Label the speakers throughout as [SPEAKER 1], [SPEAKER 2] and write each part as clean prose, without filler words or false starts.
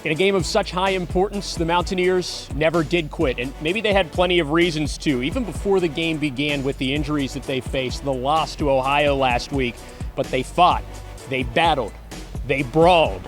[SPEAKER 1] In a game of such high importance, the Mountaineers never did quit, and maybe they had plenty of reasons to, even before the game began with the injuries that they faced, the loss to Ohio last week. But they fought, they battled, they brawled,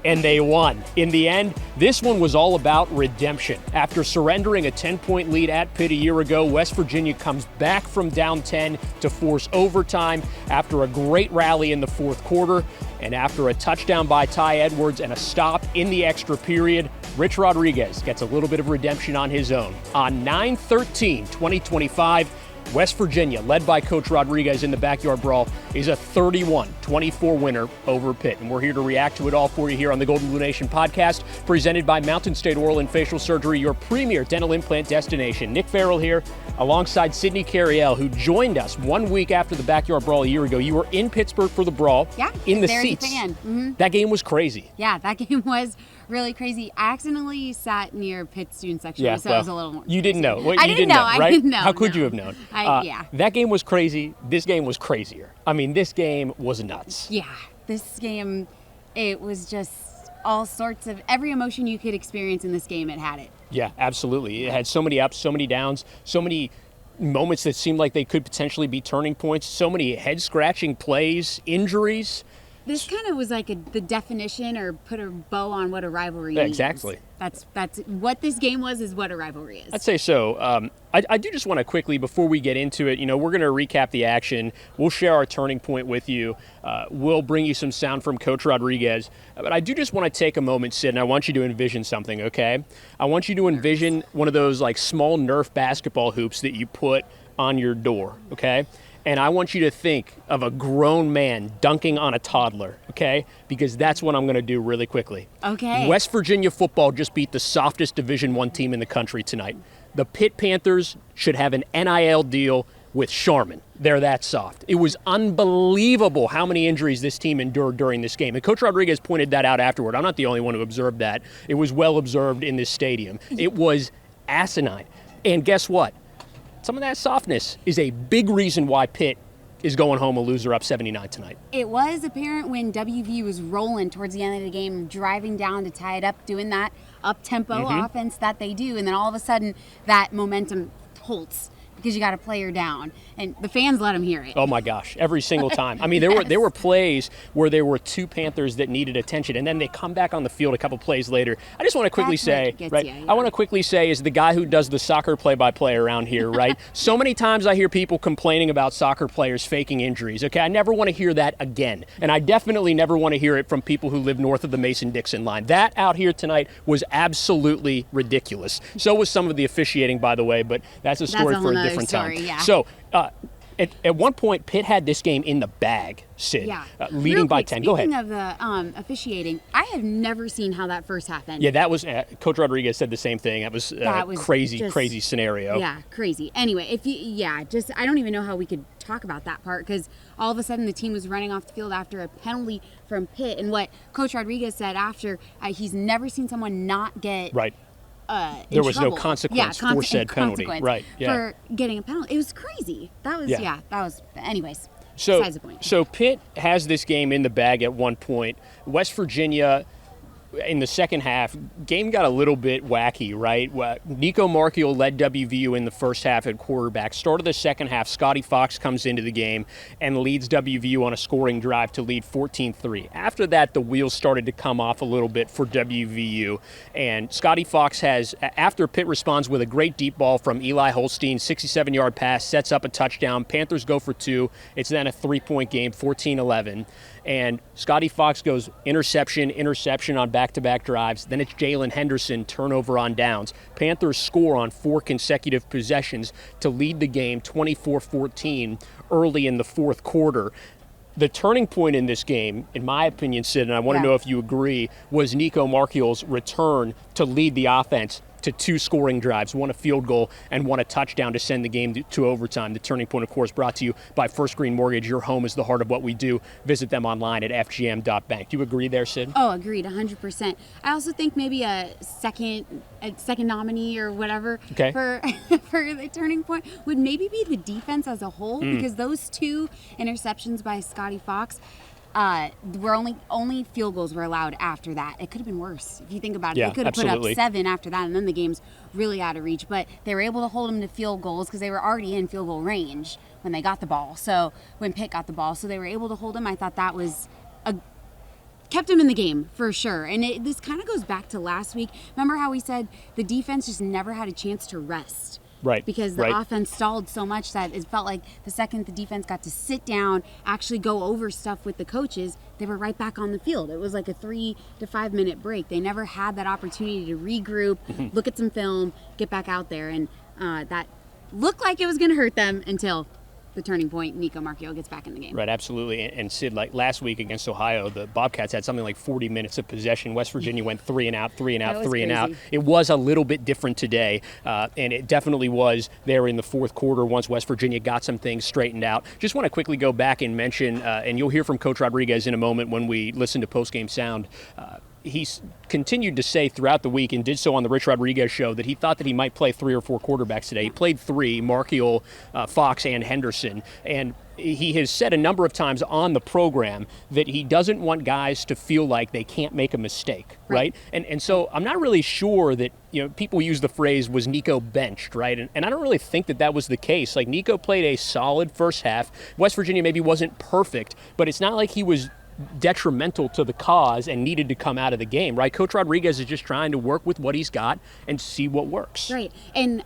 [SPEAKER 1] and they won. In the end, this one was all about redemption. After surrendering a 10-point lead at Pitt a year ago, West Virginia comes back from down 10 to force overtime after a great rally in the fourth quarter. And after a touchdown by Ty Edwards and a stop in the extra period, Rich Rodriguez gets a little bit of redemption on his own. On 9/13/2025, West Virginia, led by Coach Rodriguez in the Backyard Brawl, is a 31-24 winner over Pitt. And we're here to react to it all for you here on the Golden Blue Nation podcast, presented by Mountain State Oral and Facial Surgery, your premier dental implant destination. Nick Farrell here, alongside Sydney Cariel, who joined us 1 week after the Backyard Brawl a year ago. You were in Pittsburgh for the Brawl, in the seats. Fan. Mm-hmm. That game was crazy.
[SPEAKER 2] Yeah, that game was really crazy. I accidentally sat near Pitt student section, so it was a little more
[SPEAKER 1] You didn't know.
[SPEAKER 2] I didn't know,
[SPEAKER 1] right?
[SPEAKER 2] I didn't know.
[SPEAKER 1] How could you have known?
[SPEAKER 2] Yeah.
[SPEAKER 1] That game was crazy. This game was crazier. I mean, this game was nuts.
[SPEAKER 2] Yeah, this game, it was just all sorts of, every emotion you could experience in this game, it had it.
[SPEAKER 1] Yeah, absolutely. It had so many ups, so many downs, so many moments that seemed like they could potentially be turning points, so many head-scratching plays, injuries.
[SPEAKER 2] This kind of was like the definition, or put a bow on what a rivalry is.
[SPEAKER 1] Exactly.
[SPEAKER 2] That's what this game was, is what a rivalry is.
[SPEAKER 1] I'd say so. I do just want to quickly, before we get into it, we're going to recap the action. We'll share our turning point with you. We'll bring you some sound from Coach Rodriguez. But I do just want to take a moment, Sid, and I want you to envision something, okay? I want you to envision one of those like small Nerf basketball hoops that you put on your door, okay? And I want you to think of a grown man dunking on a toddler, okay? Because that's what I'm going to do really quickly.
[SPEAKER 2] Okay.
[SPEAKER 1] West Virginia football just beat the softest Division I team in the country tonight. The Pitt Panthers should have an NIL deal with Charmin. They're that soft. It was unbelievable how many injuries this team endured during this game. And Coach Rodriguez pointed that out afterward. I'm not the only one who observed that. It was well observed in this stadium. It was asinine. And guess what? Some of that softness is a big reason why Pitt is going home a loser up 79 tonight.
[SPEAKER 2] It was apparent when WV was rolling towards the end of the game, driving down to tie it up, doing that up-tempo offense that they do, and then all of a sudden that momentum halts because you got a player down, and the fans let them hear it.
[SPEAKER 1] Oh my gosh, every single time. I mean, there were plays where there were two Panthers that needed attention, and then they come back on the field a couple plays later. I just want to quickly say, I want to quickly say, as the guy who does the soccer play-by-play around here, right? So many times I hear people complaining about soccer players faking injuries. Okay, I never want to hear that again, and I definitely never want to hear it from people who live north of the Mason-Dixon line. That out here tonight was absolutely ridiculous. So was some of the officiating, by the way, but that's a story for a different time.
[SPEAKER 2] Yeah.
[SPEAKER 1] So at one point, Pitt had this game in the bag, Sid, leading by 10. Go ahead.
[SPEAKER 2] Speaking of the officiating, I have never seen how that first half ended.
[SPEAKER 1] Yeah, that was Coach Rodriguez said the same thing. That was crazy scenario.
[SPEAKER 2] Yeah, crazy. Anyway, I don't even know how we could talk about that part, because all of a sudden the team was running off the field after a penalty from Pitt, and what Coach Rodriguez said after, he's never seen someone not get
[SPEAKER 1] there was
[SPEAKER 2] trouble.
[SPEAKER 1] no consequence for said penalty. Right. Yeah.
[SPEAKER 2] For getting a penalty. It was crazy. That was anyways.
[SPEAKER 1] So,
[SPEAKER 2] besides the point.
[SPEAKER 1] So Pitt has this game in the bag at one point. West Virginia, in the second half, game got a little bit wacky, right? Nico Marchiol led WVU in the first half at quarterback. Start of the second half, Scotty Fox comes into the game and leads WVU on a scoring drive to lead 14-3. After that, the wheels started to come off a little bit for WVU. And Scotty Fox after Pitt responds with a great deep ball from Eli Holstein, 67-yard pass, sets up a touchdown. Panthers go for two. It's then a 3-point game, 14-11. And Scotty Fox goes interception on back-to-back drives. Then it's Jalen Henderson, turnover on downs. Panthers score on 4 consecutive possessions to lead the game 24-14 early in the fourth quarter. The turning point in this game, in my opinion, Sid, and I want to know if you agree, was Nico Marchiol's return to lead the offense to 2 scoring drives, 1 a field goal and 1 a touchdown to send the game to overtime. The turning point, of course, brought to you by First Green Mortgage. Your home is the heart of what we do. Visit them online at fgm.bank. Do you agree there, Sid?
[SPEAKER 2] Oh, agreed, 100%. I also think maybe a second nominee or whatever for the turning point would maybe be the defense as a whole, because those 2 interceptions by Scotty Fox, were only field goals were allowed after that. It could have been worse if you think about it.
[SPEAKER 1] Yeah,
[SPEAKER 2] They could have
[SPEAKER 1] absolutely.
[SPEAKER 2] put up 7 after that, and then the game's really out of reach. But they were able to hold them to field goals because they were already in field goal range when they got the ball. So when Pitt got the ball, so they were able to hold them. I thought that was kept him in the game for sure. And this kind of goes back to last week. Remember how we said the defense just never had a chance to rest?
[SPEAKER 1] Right.
[SPEAKER 2] Because the offense stalled so much that it felt like the second the defense got to sit down, actually go over stuff with the coaches, they were right back on the field. It was like a 3 to 5 minute break. They never had that opportunity to regroup, look at some film, get back out there. And that looked like it was going to hurt them until the turning point, Nico Marchiol gets back in the game.
[SPEAKER 1] Right, absolutely. And Sid, like last week against Ohio, the Bobcats had something like 40 minutes of possession. West Virginia went 3 and out, 3 and out, 3 and out. It was a little bit different today, and it definitely was there in the fourth quarter once West Virginia got some things straightened out. Just want to quickly go back and mention, and you'll hear from Coach Rodriguez in a moment when we listen to postgame sound. He's continued to say throughout the week, and did so on the Rich Rodriguez show, that he thought that he might play 3 or 4 quarterbacks today. He played 3, Marchiol, Fox, and Henderson. And he has said a number of times on the program that he doesn't want guys to feel like they can't make a mistake, right? And so I'm not really sure that, people use the phrase, was Nico benched, right? And I don't really think that that was the case. Like, Nico played a solid first half. West Virginia maybe wasn't perfect, but it's not like he was detrimental to the cause and needed to come out of the game, right? Coach Rodriguez is just trying to work with what he's got and see what works.
[SPEAKER 2] Right. And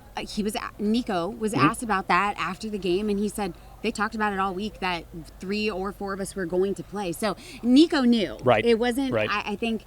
[SPEAKER 2] Nico was asked about that after the game, and he said they talked about it all week that 3 or 4 of us were going to play. So Nico knew.
[SPEAKER 1] Right.
[SPEAKER 2] It wasn't,
[SPEAKER 1] right.
[SPEAKER 2] I think,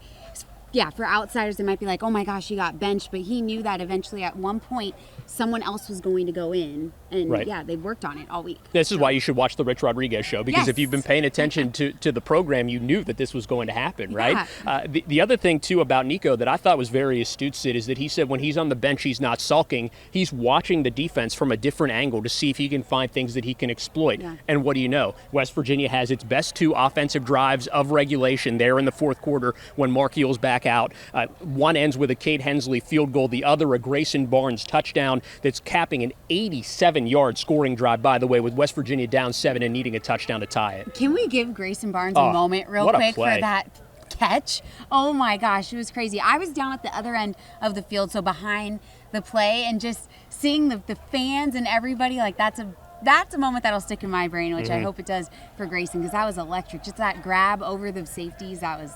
[SPEAKER 2] for outsiders, it might be like, oh my gosh, he got benched, but he knew that eventually at one point someone else was going to go in. And they worked on it all week.
[SPEAKER 1] This is why you should watch the Rich Rodriguez show, because if you've been paying attention to the program, you knew that this was going to happen, right? The other thing, too, about Nico that I thought was very astute, Sid, is that he said when he's on the bench, he's not sulking. He's watching the defense from a different angle to see if he can find things that he can exploit.
[SPEAKER 2] Yeah.
[SPEAKER 1] And what do you know? West Virginia has its best 2 offensive drives of regulation there in the fourth quarter when Marchiol's back out. One ends with a Cade Hensley field goal, the other a Grayson Barnes touchdown that's capping an 87-yard scoring drive, by the way, with West Virginia down 7 and needing a touchdown to tie it.
[SPEAKER 2] Can we give Grayson Barnes a moment real quick for that catch? Oh my gosh, it was crazy. I was down at the other end of the field, so behind the play, and just seeing the fans and everybody, like that's a moment that'll stick in my brain, which I hope it does for Grayson, because that was electric. Just that grab over the safeties, that was,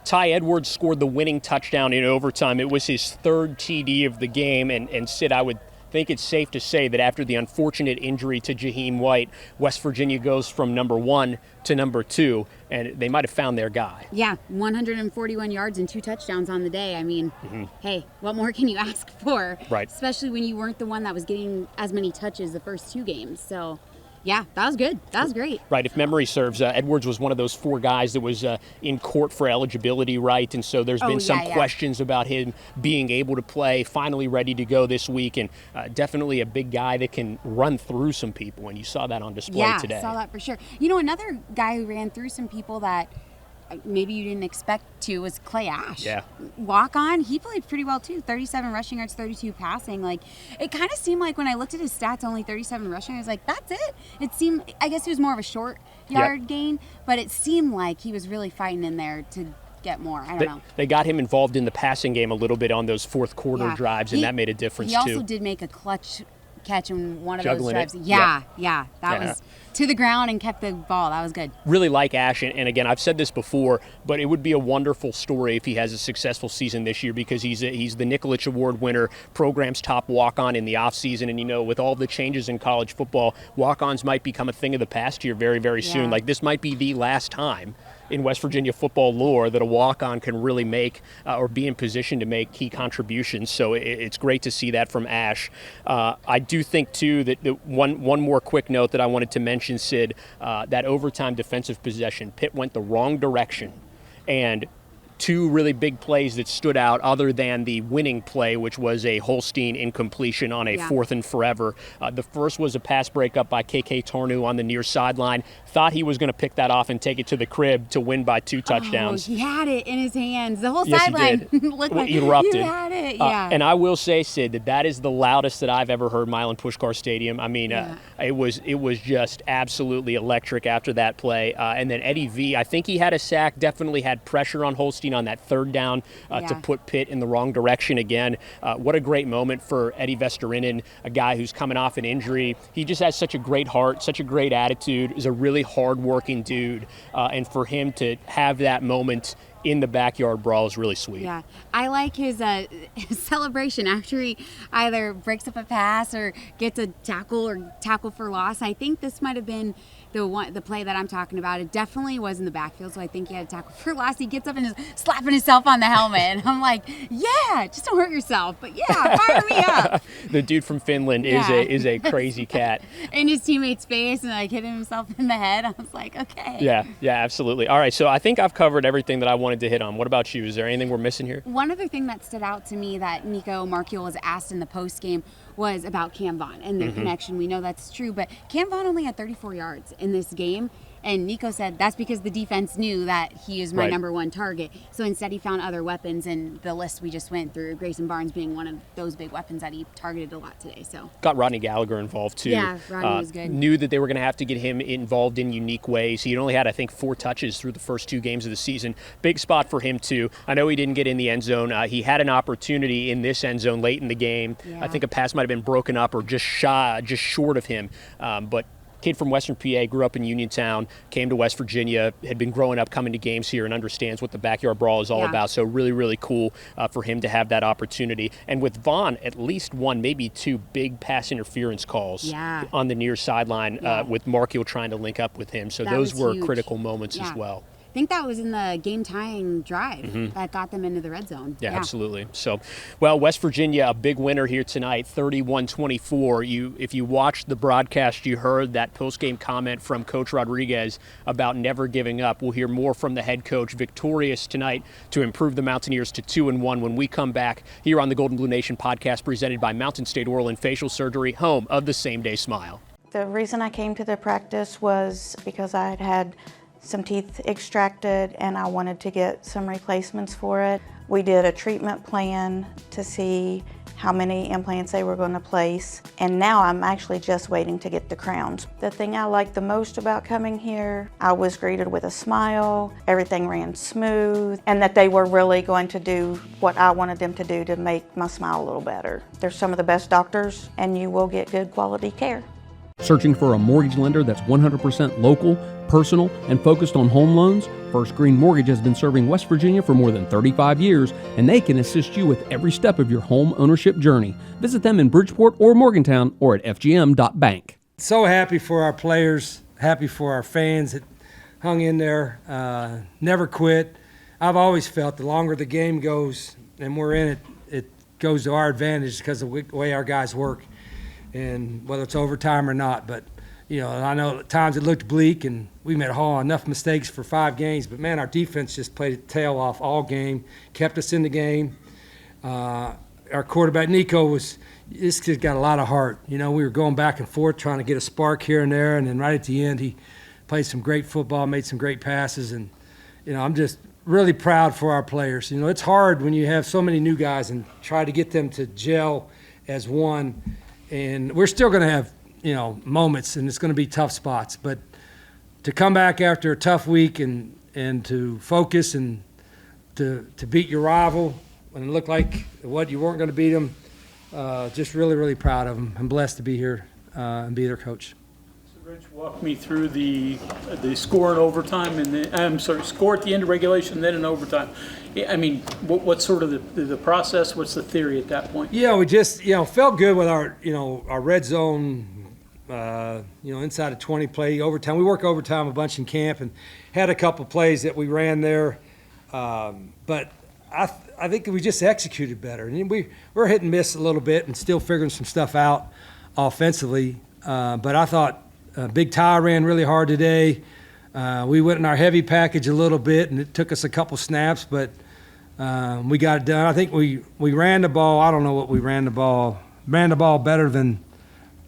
[SPEAKER 1] Ty Edwards scored the winning touchdown in overtime. It was his 3rd TD of the game, and Sid, I would think it's safe to say that after the unfortunate injury to Jaheim White, West Virginia goes from number 1 to number 2, and they might have found their guy.
[SPEAKER 2] Yeah, 141 yards and 2 touchdowns on the day. I mean, hey, what more can you ask for?
[SPEAKER 1] Right.
[SPEAKER 2] Especially when you weren't the one that was getting as many touches the first 2 games. So, yeah, that was good. That was great.
[SPEAKER 1] Right. If memory serves, Edwards was one of those 4 guys that was in court for eligibility, right? And so there's been some questions about him being able to play, finally ready to go this week, and definitely a big guy that can run through some people, and you saw that on display today.
[SPEAKER 2] Yeah, saw that for sure. Another guy who ran through some people that maybe you didn't expect to was Clay Ash.
[SPEAKER 1] Yeah.
[SPEAKER 2] Walk on, he played pretty well too. 37 rushing yards, 32 passing. Like, it kind of seemed like when I looked at his stats, only 37 rushing, I was like, that's it. It seemed, I guess he was more of a short yard gain, but it seemed like he was really fighting in there to get more. I don't know.
[SPEAKER 1] They got him involved in the passing game a little bit on those fourth quarter drives, and that made a difference too.
[SPEAKER 2] He also did make a clutch catch in one of
[SPEAKER 1] Juggling
[SPEAKER 2] those drives.
[SPEAKER 1] it.
[SPEAKER 2] That was to the ground and kept the ball. That was good.
[SPEAKER 1] Really like Ash, and again, I've said this before, but it would be a wonderful story if he has a successful season this year, because he's the Nicolich Award winner, program's top walk-on in the offseason, and with all the changes in college football, walk-ons might become a thing of the past here very, very soon. Like, this might be the last time in West Virginia football lore that a walk-on can really make or be in position to make key contributions. So it's great to see that from Ash. I do think, too, that one more quick note that I wanted to mention, Sid, that overtime defensive possession, Pitt went the wrong direction. And two really big plays that stood out other than the winning play, which was a Holstein incompletion on a 4th and forever. The first was a pass breakup by KK Tarnu on the near sideline. Thought he was going to pick that off and take it to the crib to win by 2 touchdowns.
[SPEAKER 2] Oh, he had it in his hands. The whole
[SPEAKER 1] Yes,
[SPEAKER 2] sideline looked like
[SPEAKER 1] erupted.
[SPEAKER 2] You had it. Yeah.
[SPEAKER 1] And I will say, Sid, that is the loudest that I've ever heard Milan Puskar Stadium. I mean, it was just absolutely electric after that play. And then Eddie V, I think he had a sack, definitely had pressure on Holstein on that 3rd down to put Pitt in the wrong direction again. What a great moment for Eddie Vesterinen, a guy who's coming off an injury. He just has such a great heart, such a great attitude, is a really hard-working dude. And for him to have that moment in the backyard brawl is really sweet.
[SPEAKER 2] Yeah, I like his celebration after he either breaks up a pass or gets a tackle for loss. I think this might have been the play that I'm talking about. It definitely was in the backfield, so I think he had a tackle for loss. He gets up and is slapping himself on the helmet, and I'm like, yeah, just don't hurt yourself, but yeah, fire me up.
[SPEAKER 1] The dude from Finland is a crazy cat.
[SPEAKER 2] In his teammate's face and like hitting himself in the head. I was like, okay.
[SPEAKER 1] Yeah, absolutely. All right, so I think I've covered everything that I wanted to hit on. What about you? Is there anything we're missing here?
[SPEAKER 2] One other thing that stood out to me that Nico Markiel was asked in the post game was about Cam Vaughn and their connection. We know that's true, but Cam Vaughn only had 34 yards in this game. And Nico said that's because the defense knew that he is my number one target. So instead he found other weapons, and the list we just went through, Grayson Barnes being one of those big weapons that he targeted a lot today. So
[SPEAKER 1] got Rodney Gallagher involved too.
[SPEAKER 2] Yeah, Rodney was good.
[SPEAKER 1] Knew that they were going to have to get him involved in unique ways. He only had, I think, 4 touches through the first 2 games of the season. Big spot for him too. I know he didn't get in the end zone. He had an opportunity in this end zone late in the game. Yeah. I think a pass might have been broken up or just short of him. But kid from Western PA, grew up in Uniontown, came to West Virginia, had been growing up coming to games here and understands what the backyard brawl is all about. So really, really cool for him to have that opportunity. And with Vaughn, at least 1, maybe 2 big pass interference calls on the near sideline with Markiel trying to link up with him. So those were huge. Critical moments as well.
[SPEAKER 2] I think that was in the game-tying drive that got them into the red zone.
[SPEAKER 1] Yeah, absolutely. So, well, West Virginia, a big winner here tonight, 31-24. If you watched the broadcast, you heard that post-game comment from Coach Rodriguez about never giving up. We'll hear more from the head coach, victorious tonight to improve the Mountaineers to 2-1 when we come back here on the Golden Blue Nation podcast presented by Mountain State Oral and Facial Surgery, home of the same-day smile.
[SPEAKER 3] The reason I came to the practice was because I had some teeth extracted and I wanted to get some replacements for it. We did a treatment plan to see how many implants they were going to place, and now I'm actually just waiting to get the crowns. The thing I liked the most about coming here, I was greeted with a smile, everything ran smooth, and that they were really going to do what I wanted them to do to make my smile a little better. They're some of the best doctors, and you will get good quality care.
[SPEAKER 4] Searching for a mortgage lender that's 100% local, personal, and focused on home loans? First Green Mortgage has been serving West Virginia for more than 35 years, and they can assist you with every step of your home ownership journey. Visit them in Bridgeport or Morgantown or at fgm.bank.
[SPEAKER 5] So happy for our players, happy for our fans that hung in there, never quit. I've always felt the longer the game goes and we're in it, it goes to our advantage because of the way our guys work. And whether it's overtime or not, but I know at times it looked bleak and we made enough mistakes for 5 games, but man, our defense just played a tail off all game, kept us in the game. Our quarterback Nico this kid got a lot of heart. We were going back and forth trying to get a spark here and there, and then right at the end he played some great football, made some great passes, and I'm just really proud for our players. It's hard when you have so many new guys and try to get them to gel as one. And we're still going to have, moments, and it's going to be tough spots. But to come back after a tough week and to focus and to beat your rival when it looked like what you weren't going to beat them, just really, really proud of them. I'm blessed to be here and be their coach.
[SPEAKER 6] So Rich, walk me through the score in overtime score at the end of regulation and then in overtime. I mean, what's sort of the process? What's the theory at that point?
[SPEAKER 5] Yeah, we just felt good with our our red zone, inside of 20 play overtime. We work overtime a bunch in camp and had a couple plays that we ran there, but I think we just executed better. And we're hit and miss a little bit and still figuring some stuff out offensively. But I thought Big Ty ran really hard today. We went in our heavy package a little bit, and it took us a couple snaps, but We got it done. I think we ran the ball. I don't know what we ran the ball better than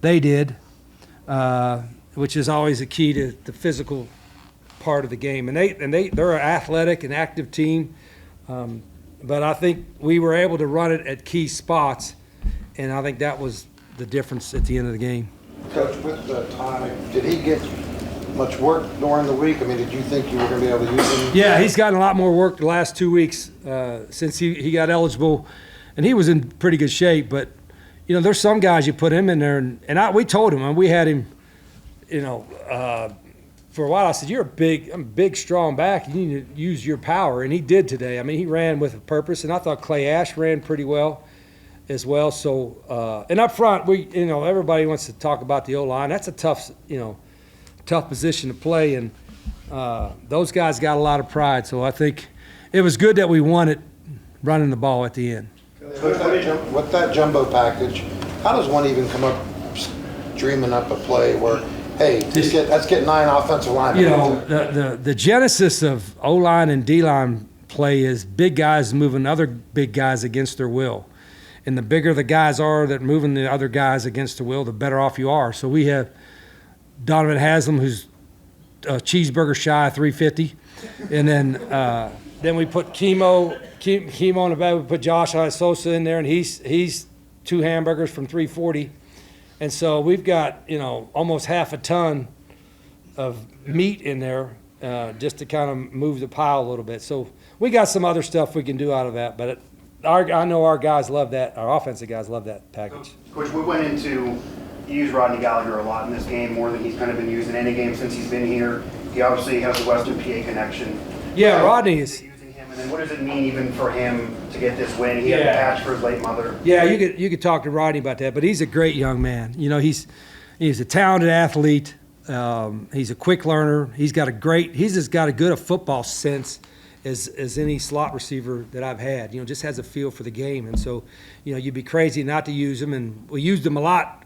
[SPEAKER 5] they did, which is always a key to the physical part of the game. And they're an athletic and active team, but I think we were able to run it at key spots, and I think that was the difference at the end of the game.
[SPEAKER 7] Coach, with the time, did he get much work during the week? I mean, did you think you were going to be able to use him?
[SPEAKER 5] Yeah, he's gotten a lot more work the last 2 weeks since he got eligible, and he was in pretty good shape. But you know, there's some guys you put him in there, and we told him, and we had him, you know, for a while. I said, I'm a big, strong back. You need to use your power, and he did today. I mean, he ran with a purpose, and I thought Clay Ash ran pretty well as well. So, and up front, everybody wants to talk about the O-line. That's a tough position to play, and those guys got a lot of pride. So I think it was good that we won it running the ball at the end.
[SPEAKER 7] With that jumbo package, how does one even come up dreaming up a play where, hey, let's get 9 offensive linemen?
[SPEAKER 5] You know, the genesis of O-line and D-line play is big guys moving other big guys against their will. And the bigger the guys are that moving the other guys against their will, the better off you are. So we have Donovan Haslam, who's a cheeseburger shy of 350. And then we put Chemo on the back. We put Josh Sosa in there, and he's 2 hamburgers from 340. And so we've got, almost half a ton of meat in there just to kind of move the pile a little bit. So we got some other stuff we can do out of that. But I know our guys love that. Our offensive guys love that package.
[SPEAKER 8] Coach, we went into use Rodney Gallagher a lot in this game, more than he's kind of been used in any game since he's been here. He obviously has the Western PA connection.
[SPEAKER 5] Yeah, Rodney is.
[SPEAKER 8] Using him, and then what does it mean even for him to get this win? He had the patch for his late mother.
[SPEAKER 5] Yeah, you could talk to Rodney about that, but he's a great young man. He's a talented athlete. He's a quick learner. He's just got a good football sense as any slot receiver that I've had. Just has a feel for the game, and so you'd be crazy not to use him. And we used him a lot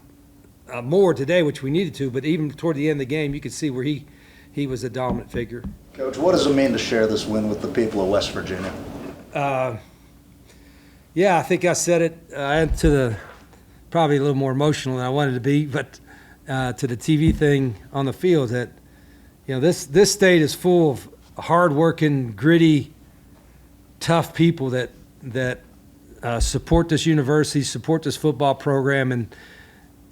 [SPEAKER 5] more today, which we needed to. But even toward the end of the game, you could see where he was a dominant figure.
[SPEAKER 9] Coach, what does it mean to share this win with the people of West Virginia?
[SPEAKER 5] Yeah, I think I said it probably a little more emotional than I wanted to be, but to the TV thing on the field that this state is full of hard-working, gritty, tough people that support this university, support this football program,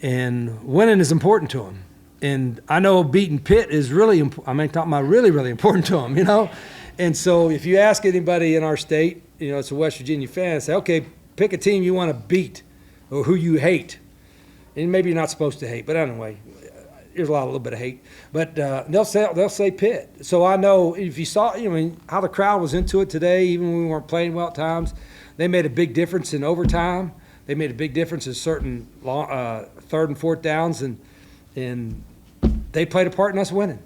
[SPEAKER 5] and winning is important to them. And I know beating Pitt is really really important to them, And so if you ask anybody in our state, it's a West Virginia fan, say, okay, pick a team you want to beat or who you hate. And maybe you're not supposed to hate, but anyway, there's a little bit of hate. But they'll say Pitt. So I know if you saw, how the crowd was into it today, even when we weren't playing well at times, they made a big difference in overtime. They made a big difference in certain third and fourth downs, and they played a part in us winning.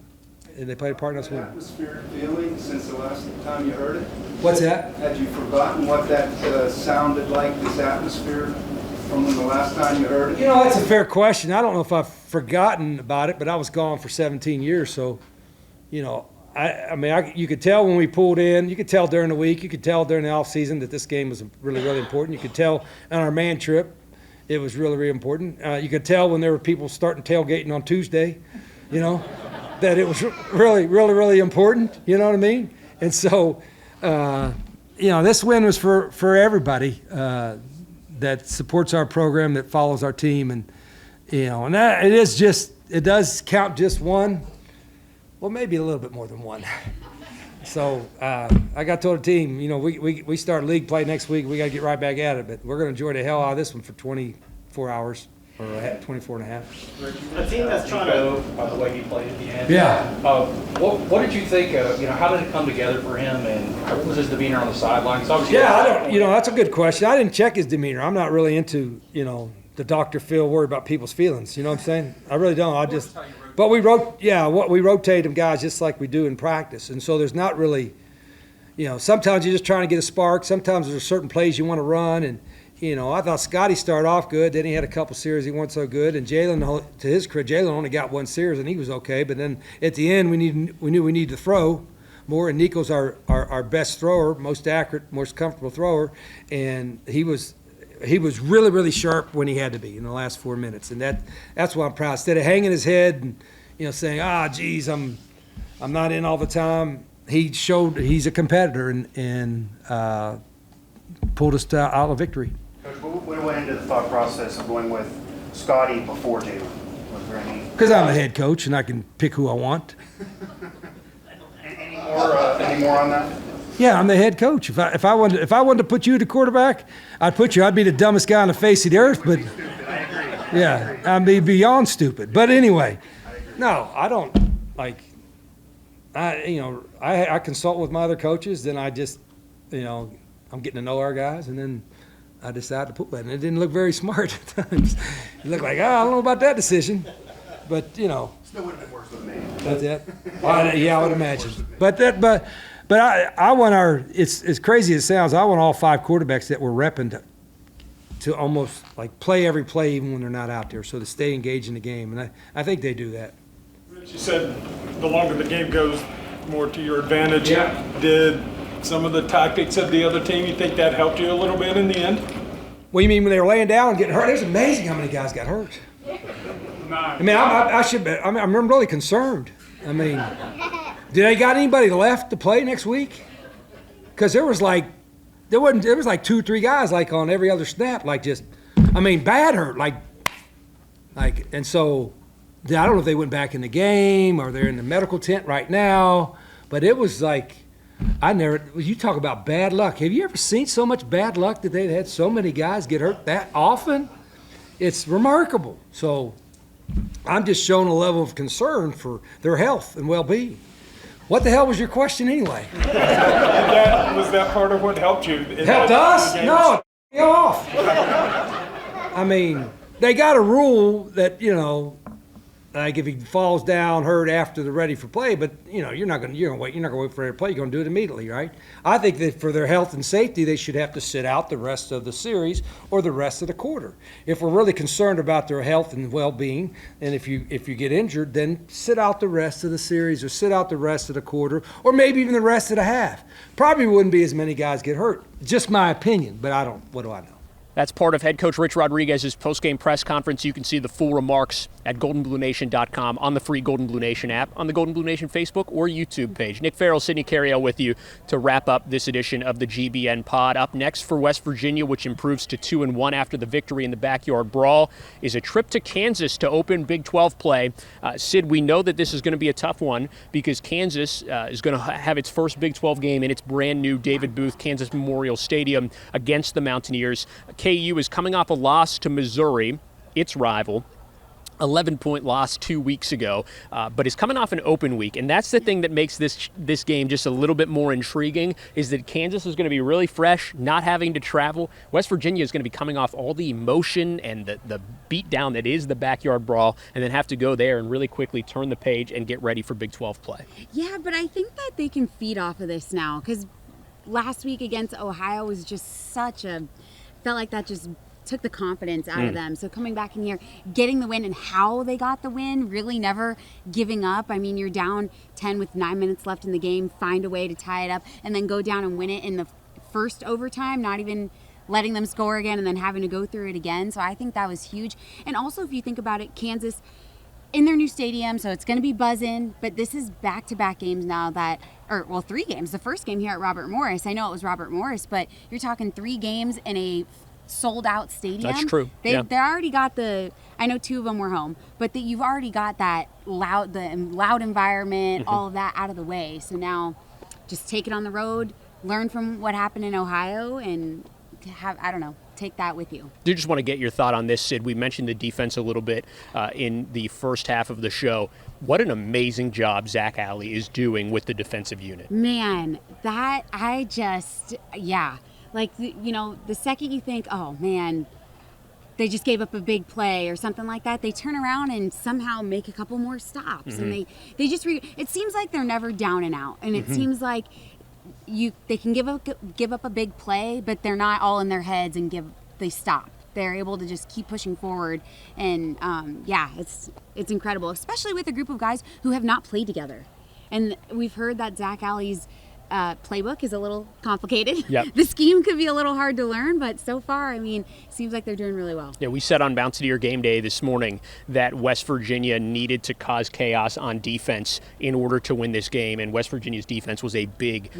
[SPEAKER 5] And they played a part in us winning.
[SPEAKER 10] Atmospheric feeling since the last time you heard it?
[SPEAKER 5] What's that?
[SPEAKER 10] Had you forgotten what that sounded like, this atmosphere, from the last time you heard it?
[SPEAKER 5] That's a fair question. I don't know if I've forgotten about it, but I was gone for 17 years, so, you could tell when we pulled in. You could tell during the week. You could tell during the off season that this game was really, really important. You could tell on our man trip it was really, really important. You could tell when there were people starting tailgating on Tuesday, that it was really, really, really important. You know what I mean? And so, this win was for everybody that supports our program, that follows our team, and that it does count just one. Well, maybe a little bit more than one. So I got told the team, we start league play next week. We got to get right back at it, but we're going to enjoy the hell out of this one for 24 hours or 24 and a half.
[SPEAKER 11] A team that's trying to, by the way he played at the end.
[SPEAKER 5] Yeah.
[SPEAKER 11] What did you think of, how did it come together for him, and what was his demeanor on the sidelines?
[SPEAKER 5] Yeah, that's a good question. I didn't check his demeanor. I'm not really into, the Dr. Phil worry about people's feelings. You know what I'm saying? I really don't. But we rotate them guys just like we do in practice. And so there's not really, sometimes you're just trying to get a spark. Sometimes there's certain plays you want to run. And, I thought Scotty started off good. Then he had a couple series he wasn't so good. And Jalen, to his credit, Jalen only got one series and he was okay. But then at the end, we knew we needed to throw more. And Nico's our best thrower, most accurate, most comfortable thrower, and he was really, really sharp when he had to be in the last 4 minutes, and that's why I'm proud. Instead of hanging his head and saying, geez, I'm not in all the time, he showed he's a competitor and pulled us out of victory.
[SPEAKER 8] Coach, what went into the thought process of going with Scotty before Jalen? Was there any?
[SPEAKER 5] Because I'm the head coach and I can pick who I want.
[SPEAKER 8] Any more on that?
[SPEAKER 5] Yeah, I'm the head coach. If I wanted to put you at the quarterback, I'd put you. I'd be the dumbest guy on the face of the earth. But yeah, I'd be beyond stupid. But anyway, no, I don't like. I consult with my other coaches. Then I just, I'm getting to know our guys, and then I decided to put that. And it didn't look very smart at times. It looked like, I don't know about that decision. But
[SPEAKER 8] Still would have been worse with me.
[SPEAKER 5] That's it. I would imagine. But I want it's as crazy as it sounds, I want all 5 quarterbacks that we're repping to almost like play every play even when they're not out there, so to stay engaged in the game. And I think they do that.
[SPEAKER 12] Rich, you said the longer the game goes, more to your advantage.
[SPEAKER 5] Yeah.
[SPEAKER 12] Did some of the tactics of the other team, you think that helped you a little bit in the end?
[SPEAKER 5] What do you mean when they were laying down and getting hurt? It was amazing how many guys got hurt. I mean, I'm really concerned. I mean, did they got anybody left to play next week? Because there was like 2 or 3 guys like on every other snap, like just, bad hurt, and so I don't know if they went back in the game or they're in the medical tent right now, but it was like, you talk about bad luck. Have you ever seen so much bad luck that they've had so many guys get hurt that often? It's remarkable. So I'm just showing a level of concern for their health and well-being. What the hell was your question anyway?
[SPEAKER 12] Was that part of what helped you?
[SPEAKER 5] Helped us? No, it off. They got a rule that, like if he falls down, hurt after they're ready for play, but you're not gonna wait for him to play. You're gonna do it immediately, right? I think that for their health and safety, they should have to sit out the rest of the series or the rest of the quarter. If we're really concerned about their health and well-being, and if you get injured, then sit out the rest of the series or sit out the rest of the quarter or maybe even the rest of the half. Probably wouldn't be as many guys get hurt. Just my opinion, but what do I know?
[SPEAKER 1] That's part of head coach Rich Rodriguez's postgame press conference. You can see the full remarks at goldenbluenation.com, on the free Golden Blue Nation app, on the Golden Blue Nation Facebook or YouTube page. Nick Farrell, Sydney Cariel with you to wrap up this edition of the GBN pod. Up next for West Virginia, which improves to 2-1 after the victory in the backyard brawl, is a trip to Kansas to open Big 12 play. Sid, we know that this is going to be a tough one because Kansas is going to have its first Big 12 game in its brand new David Booth Kansas Memorial Stadium against the Mountaineers. KU is coming off a loss to Missouri, its rival, 11-point loss 2 weeks ago, but is coming off an open week. And that's the thing that makes this game just a little bit more intriguing, is that Kansas is going to be really fresh, not having to travel. West Virginia is going to be coming off all the emotion and the beatdown that is the backyard brawl, and then have to go there and really quickly turn the page and get ready for Big 12 play.
[SPEAKER 2] Yeah, but I think that they can feed off of this now, because last week against Ohio was just felt like that just took the confidence out of them. So coming back in here, getting the win, and how they got the win, really never giving up. You're down 10 with 9 minutes left in the game, find a way to tie it up, and then go down and win it in the first overtime, not even letting them score again and then having to go through it again. So I think that was huge. And also, if you think about it, Kansas in their new stadium, so it's going to be buzzing, but this is back-to-back games now 3 games. The first game here at Robert Morris, I know it was Robert Morris, but you're talking 3 games in a sold-out stadium.
[SPEAKER 1] That's true.
[SPEAKER 2] They already got I know 2 of them were home, but you've already got that loud environment, all of that out of the way. So now just take it on the road, learn from what happened in Ohio, and take that with you.
[SPEAKER 1] Do just want to get your thought on this, Sid. We mentioned the defense a little bit in the first half of the show. What an amazing job Zach Alley is doing with the defensive unit.
[SPEAKER 2] Man, the second you think, oh man, they just gave up a big play or something like that, they turn around and somehow make a couple more stops. And they just it seems like they're never down and out. And it seems like they can give up a big play, but they're not all in their heads and they stop. They're able to just keep pushing forward, and it's incredible, especially with a group of guys who have not played together. And we've heard that Zach Alley's playbook is a little complicated.
[SPEAKER 1] Yep.
[SPEAKER 2] The scheme could be a little hard to learn, but so far, I mean, it seems like they're doing really well.
[SPEAKER 1] Yeah, we said on Mountaineer Game Day this morning that West Virginia needed to cause chaos on defense in order to win this game, and West Virginia's defense was a big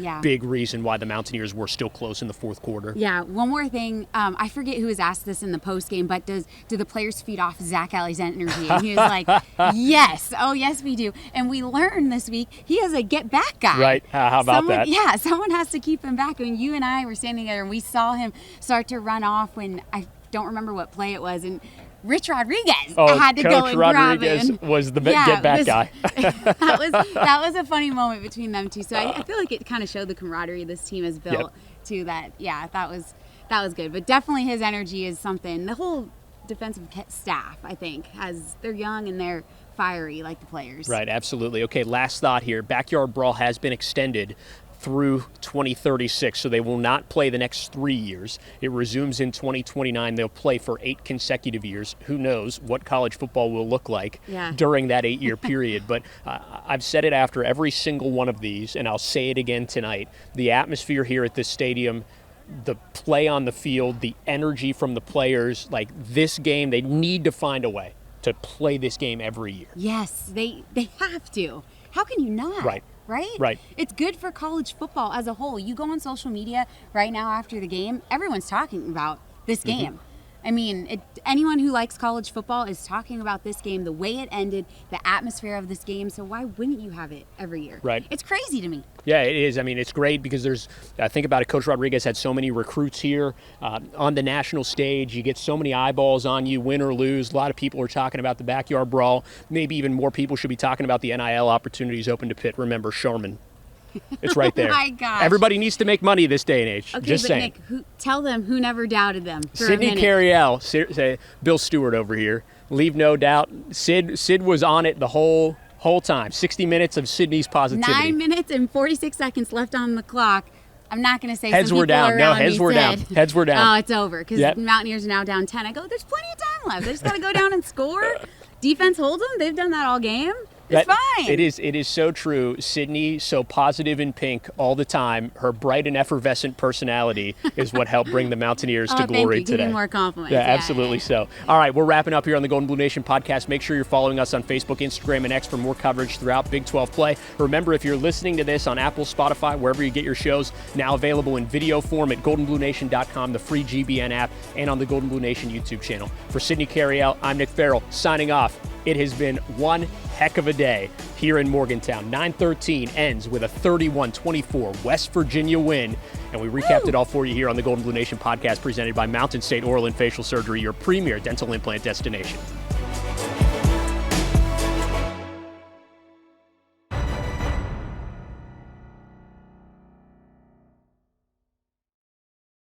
[SPEAKER 1] reason why the Mountaineers were still close in the fourth quarter.
[SPEAKER 2] Yeah, one more thing. I forget who was asked this in the post game, but do the players feed off Zach Alley's energy? And he was like, yes. Oh, yes, we do. And we learned this week he has a get-back guy.
[SPEAKER 1] Right. How about that?
[SPEAKER 2] Yeah, someone has to keep him back. I mean, you and I were standing there, and we saw him start to run off when I don't remember what play it was, and Rich Rodriguez had to go and grab him.
[SPEAKER 1] Was the get-back guy.
[SPEAKER 2] that was a funny moment between them two. So I feel like it kind of showed the camaraderie this team has built to that. Yeah, that was good. But definitely his energy is something. The whole defensive staff, I think, they're young and they're fiery like the players.
[SPEAKER 1] Right, absolutely. Okay, last thought here. Backyard Brawl has been extended through 2036, so they will not play the next 3 years. It resumes in 2029. They'll play for 8 consecutive years. Who knows what college football will look like during that 8-year period. But I've said it after every single one of these, and I'll say it again tonight. The atmosphere here at this stadium, the play on the field, the energy from the players, like this game, they need to find a way to play this game every year.
[SPEAKER 2] Yes, they have to. How can you not? Right? It's good for college football as a whole. You go on social media right now after the game, everyone's talking about this game. I mean, anyone who likes college football is talking about this game, the way it ended, the atmosphere of this game. So why wouldn't you have it every year?
[SPEAKER 1] Right.
[SPEAKER 2] It's crazy to me.
[SPEAKER 1] Yeah, it is. I mean, it's great because think about it, Coach Rodriguez had so many recruits here on the national stage. You get so many eyeballs on you, win or lose. A lot of people are talking about the Backyard Brawl. Maybe even more people should be talking about the NIL opportunities open to Pitt. Remember, Sherman. It's right there.
[SPEAKER 2] Oh my gosh.
[SPEAKER 1] Everybody needs to make money this day and age.
[SPEAKER 2] Okay,
[SPEAKER 1] Just
[SPEAKER 2] but
[SPEAKER 1] saying.
[SPEAKER 2] Nick, tell them who never doubted them for
[SPEAKER 1] Sydney
[SPEAKER 2] a minute.
[SPEAKER 1] Cariel, Bill Stewart over here. Leave no doubt. Sid was on it the whole time. 60 minutes of Sydney's positivity.
[SPEAKER 2] 9 minutes and 46 seconds left on the clock. I'm not going to say
[SPEAKER 1] heads
[SPEAKER 2] some
[SPEAKER 1] were
[SPEAKER 2] people
[SPEAKER 1] down. No,
[SPEAKER 2] around
[SPEAKER 1] heads
[SPEAKER 2] me
[SPEAKER 1] were down.
[SPEAKER 2] said,
[SPEAKER 1] Heads were down.
[SPEAKER 2] Oh, it's over because the Mountaineers are now down 10. I go, there's plenty of time left. They just got to go down and score. Defense holds them. They've done that all game. It's fine.
[SPEAKER 1] It is so true. Sydney, so positive in pink all the time. Her bright and effervescent personality is what helped bring the Mountaineers to glory today.
[SPEAKER 2] Give me more compliments.
[SPEAKER 1] Yeah, absolutely so. All right, we're wrapping up here on the Golden Blue Nation podcast. Make sure you're following us on Facebook, Instagram, and X for more coverage throughout Big 12 play. Remember, if you're listening to this on Apple, Spotify, wherever you get your shows, now available in video form at goldenbluenation.com, the free GBN app, and on the Golden Blue Nation YouTube channel. For Sydney Cariel, I'm Nick Farrell, signing off. It has been one heck of a day here in Morgantown. 9-13 ends with a 31-24 West Virginia win. And we recapped it all for you here on the Golden Blue Nation podcast presented by Mountain State Oral and Facial Surgery, your premier dental implant destination.